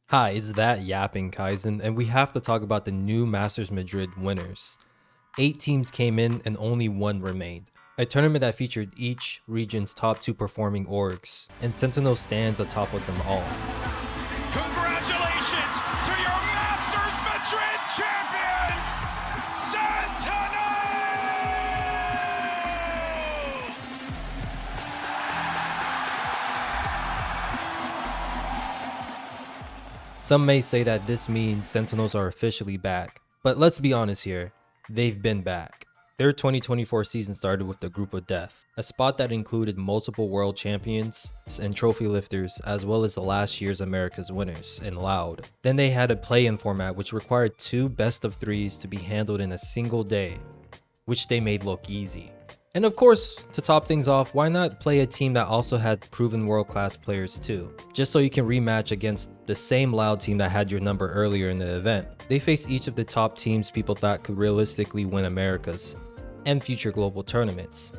Hi, it's that yapping Kaizen, and we have to talk about the new Masters Madrid winners. 8 teams came in and only 1 remained. A tournament that featured each region's top 2 performing orgs, and Sentinels stands atop of them all. Congratulations to your Masters Madrid champions, Sentinels! Some may say that this means Sentinels are officially back, but let's be honest here, they've been back. Their 2024 season started with the Group of Death, a spot that included multiple world champions and trophy lifters, as well as the last year's America's winners in Loud. Then they had a play-in format which required 2 best of 3s to be handled in a single day, which they made look easy. And of course, to top things off, why not play a team that also had proven world-class players too, just so you can rematch against the same Loud team that had your number earlier in the event. They faced each of the top teams people thought could realistically win Americas and future global tournaments.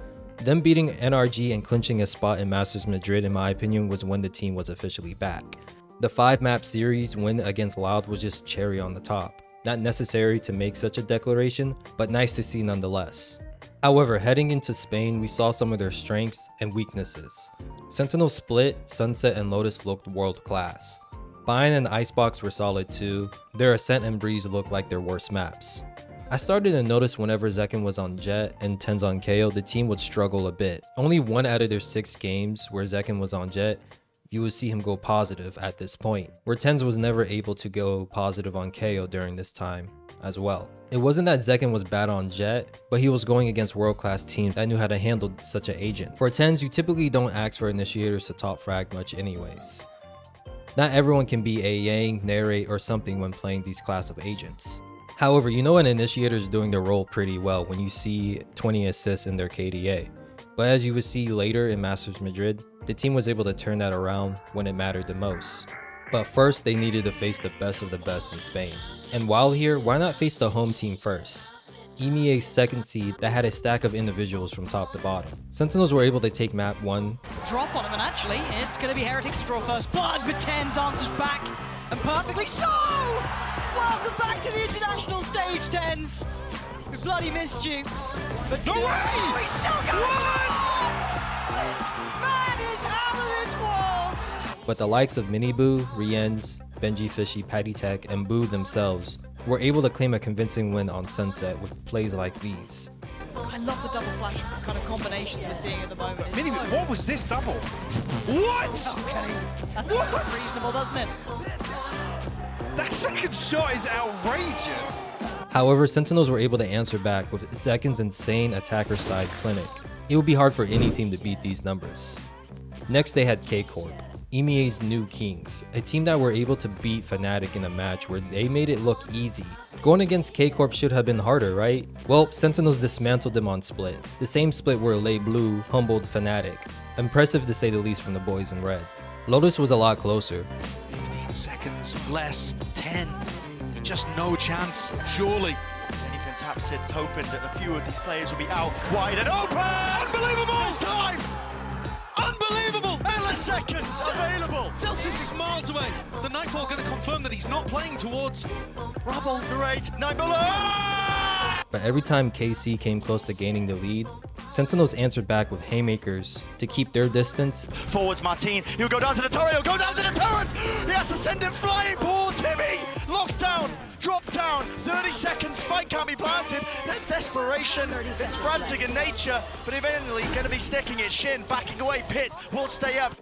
Them beating NRG and clinching a spot in Masters Madrid, in my opinion, was when the team was officially back. The 5-map series win against Loud was just cherry on the top. Not necessary to make such a declaration, but nice to see nonetheless. However, heading into Spain, we saw some of their strengths and weaknesses. Sentinel Split, Sunset, and Lotus looked world class. Bind and Icebox were solid too. Their Ascent and Breeze looked like their worst maps. I started to notice whenever Zekken was on Jet and Tens on KO, the team would struggle a bit. Only 1 out of their 6 games where Zekken was on Jet, you would see him go positive at this point, where Tens was never able to go positive on KO during this time as well. It wasn't that Zekken was bad on Jet, but he was going against world-class teams that knew how to handle such an agent. For Tens, you typically don't ask for initiators to top frag much anyways. Not everyone can be a Yang, Narrate, or something when playing these class of agents. However, you know an initiator is doing their role pretty well when you see 20 assists in their KDA. But as you would see later in Masters Madrid, the team was able to turn that around when it mattered the most. But first, they needed to face the best of the best in Spain. And while here, why not face the home team first? EMEA's 2nd seed that had a stack of individuals from top to bottom. Sentinels were able to take map 1. Drop on him, and actually, it's going to be Heretics to draw first blood, but Tens answers back, and perfectly so! Welcome back to the international stage, Tens! We bloody missed you. But No still, way! Oh, he's still going! This man is out of this world! But the likes of Miniboo, Rienz, Benji Fishy, Patty Tech, and Boo themselves were able to claim a convincing win on Sunset with plays like these. I love the double flash kind of combinations we're seeing at the moment. Minnie, what was this double? What? Okay, that What? seems reasonable, doesn't it? That second shot is outrageous. However, Sentinels were able to answer back with Zekken's insane attacker side clinic. It would be hard for any team to beat these numbers. Next, they had K-Corp, EMEA's new kings, a team that were able to beat Fnatic in a match where they made it look easy. Going against K-Corp should have been harder, right? Well, Sentinels dismantled them on Split, the same Split where Lay Blue humbled Fnatic. Impressive to say the least from the boys in red. Lotus was a lot closer. 15 seconds less, 10. Just no chance, surely. Anything taps it's hoping that a few of these players will be out wide and open! Unbelievable! This time! Unbelievable! 11 seconds available! Celsius is miles away. The Nightfall going to confirm that he's not playing towards Rubble, great, 9 below! But every time KC came close to gaining the lead, Sentinels answered back with haymakers to keep their distance. Forwards Martin, he'll go down to the turret, he'll go down to the turret! He has to send it flying, poor Timmy! Lockdown, drop down, 30 seconds, spike can't be planted, that's desperation, it's frantic in nature, but eventually going to be sticking it, Shin backing away, Pit will stay up.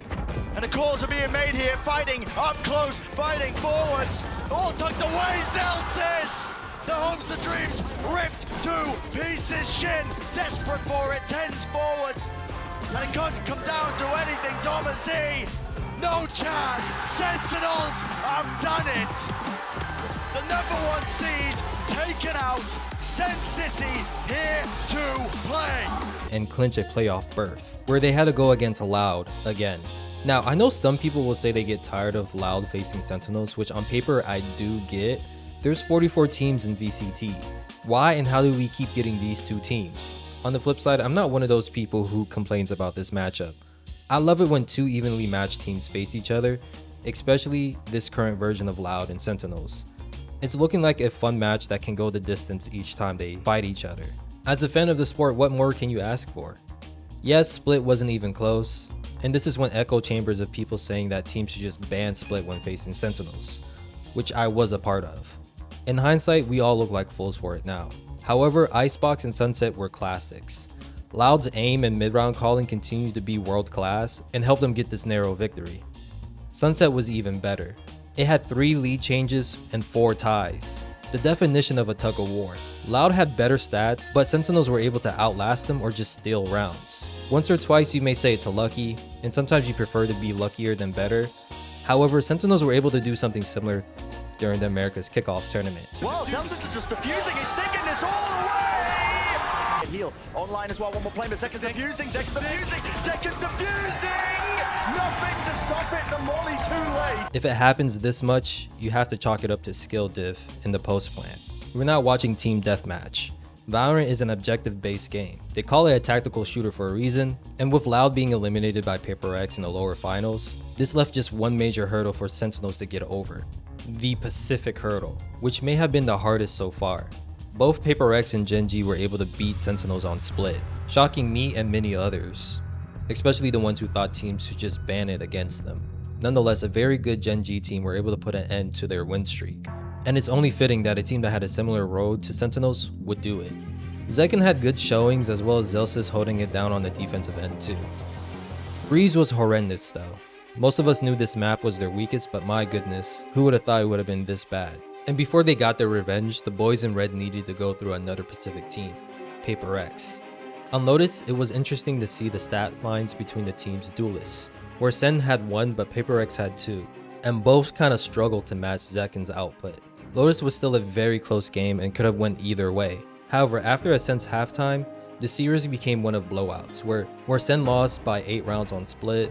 And the calls are being made here, fighting up close, fighting forwards, all tucked away, Celsius! The hopes and dreams ripped to pieces, Shin desperate for it, Tens forwards, and it can't come down to anything, Thomas E, no chance, Sentinels have done it! The #1 seed taken out, Sen City here to play! And clinch a playoff berth, where they had to go against Loud again. Now, I know some people will say they get tired of Loud facing Sentinels, which on paper I do get. There's 44 teams in VCT. Why and how do we keep getting these 2 teams? On the flip side, I'm not one of those people who complains about this matchup. I love it when 2 evenly matched teams face each other, especially this current version of Loud and Sentinels. It's looking like a fun match that can go the distance each time they fight each other. As a fan of the sport, what more can you ask for? Yes, Split wasn't even close, and this is when echo chambers of people saying that teams should just ban Split when facing Sentinels, which I was a part of. In hindsight, we all look like fools for it now. However, Icebox and Sunset were classics. Loud's aim and mid-round calling continued to be world class and helped them get this narrow victory. Sunset was even better. It had 3 lead changes and 4 ties. The definition of a tug of war. Loud had better stats, but Sentinels were able to outlast them or just steal rounds. Once or twice you may say it's a lucky, and sometimes you prefer to be luckier than better. However, Sentinels were able to do something similar during the America's Kickoff tournament. Well, Telsis is just defusing, he's sticking this all the way! Heal online as well, one more play, but Zekin's defusing, Zekin's defusing! Nothing to stop it, the molly too late! If it happens this much, you have to chalk it up to skill diff in the post plan. We're not watching team deathmatch. Valorant is an objective-based game. They call it a tactical shooter for a reason, and with Loud being eliminated by Paper X in the lower finals, this left just one major hurdle for Sentinels to get over. The Pacific Hurdle, which may have been the hardest so far. Both Paper X and Gen G were able to beat Sentinels on Split, shocking me and many others, especially the ones who thought teams should just ban it against them. Nonetheless, a very good Gen G team were able to put an end to their win streak, and it's only fitting that a team that had a similar road to Sentinels would do it. Zekin had good showings as well as Zelsis holding it down on the defensive end too. Breeze was horrendous though. Most of us knew this map was their weakest, but my goodness, who would have thought it would have been this bad? And before they got their revenge, the boys in red needed to go through another Pacific team, Paper X. On Lotus, it was interesting to see the stat lines between the teams' duelists, where Sen had 1 but Paper X had 2, and both kind of struggled to match Zekin's output. Lotus was still a very close game and could have went either way. However, after Ascent's halftime, the series became one of blowouts, where Sen lost by 8 rounds on Split,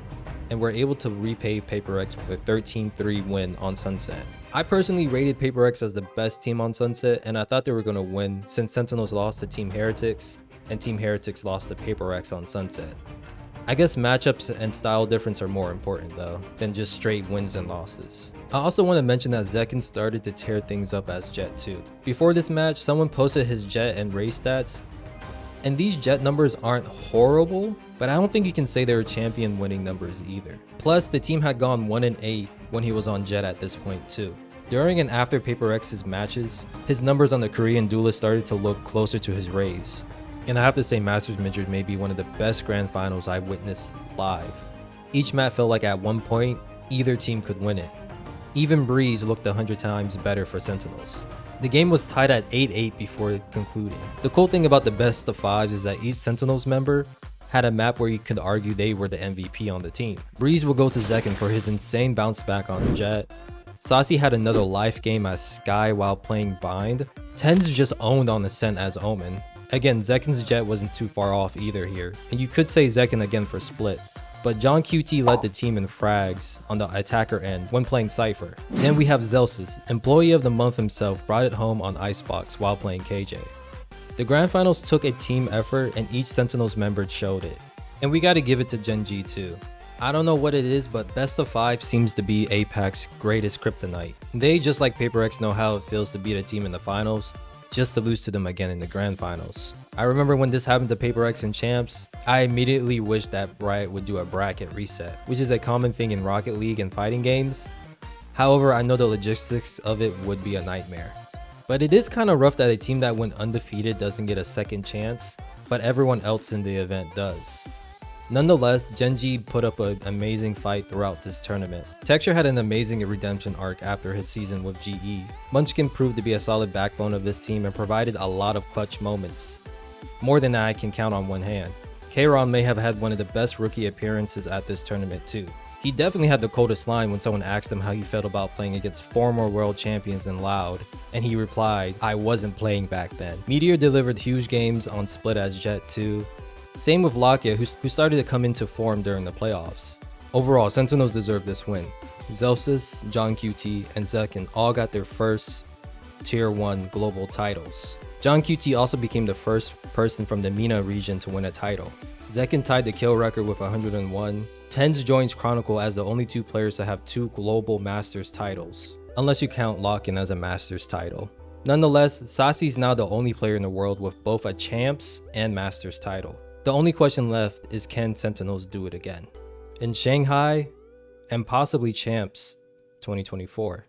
and were able to repay Paper X with a 13-3 win on Sunset. I personally rated Paper X as the best team on Sunset, and I thought they were going to win since Sentinels lost to Team Heretics, and Team Heretics lost to Paper X on Sunset. I guess matchups and style difference are more important though, than just straight wins and losses. I also want to mention that Zekin started to tear things up as Jet too. Before this match, someone posted his Jet and race stats, and these Jet numbers aren't horrible, but I don't think you can say they're champion winning numbers either. Plus, the team had gone 1-8 when he was on Jet at this point too. During and after Paper X's matches, his numbers on the Korean duelist started to look closer to his Rays. And I have to say Masters Madrid may be one of the best grand finals I've witnessed live. Each map felt like at one point, either team could win it. Even Breeze looked 100 times better for Sentinels. The game was tied at 8-8 before concluding. The cool thing about the best of 5s is that each Sentinels member had a map where you could argue they were the MVP on the team. Breeze will go to Zekin for his insane bounce back on Jet. Saucy had another life game as Sky while playing Bind. Tens just owned on Ascent as Omen. Again, Zekin's Jet wasn't too far off either here, and you could say Zekin again for Split. But John QT led the team in frags on the attacker end when playing Cypher. Then we have Zelsis, employee of the month himself, brought it home on Icebox while playing KJ. The grand finals took a team effort and each Sentinels member showed it. And we gotta give it to Gen G too. I don't know what it is, but best of 5 seems to be APAC's greatest kryptonite. They, just like Paper X, know how it feels to beat a team in the finals, just to lose to them again in the grand finals. I remember when this happened to Paper X in Champs, I immediately wished that Riot would do a bracket reset, which is a common thing in Rocket League and fighting games. However, I know the logistics of it would be a nightmare. But it is kind of rough that a team that went undefeated doesn't get a second chance, but everyone else in the event does. Nonetheless, Gen G put up an amazing fight throughout this tournament. Texture had an amazing redemption arc after his season with GE. Munchkin proved to be a solid backbone of this team and provided a lot of clutch moments. More than I can count on one hand. K-Ron may have had one of the best rookie appearances at this tournament too. He definitely had the coldest line when someone asked him how he felt about playing against former world champions in Loud, and he replied, "I wasn't playing back then." Meteor delivered huge games on Split as Jet too. Same with Lakia, who started to come into form during the playoffs. Overall, Sentinels deserved this win. Zelsis, John QT, and Zekin all got their first Tier 1 global titles. John QT also became the first person from the MENA region to win a title. Zekken tied the kill record with 101. TenZ joins Chronicle as the only 2 players to have 2 global Masters titles, unless you count Lock-in as a Masters title. Nonetheless, Sasi's now the only player in the world with both a Champs and Masters title. The only question left is, can Sentinels do it again? In Shanghai, and possibly Champs 2024.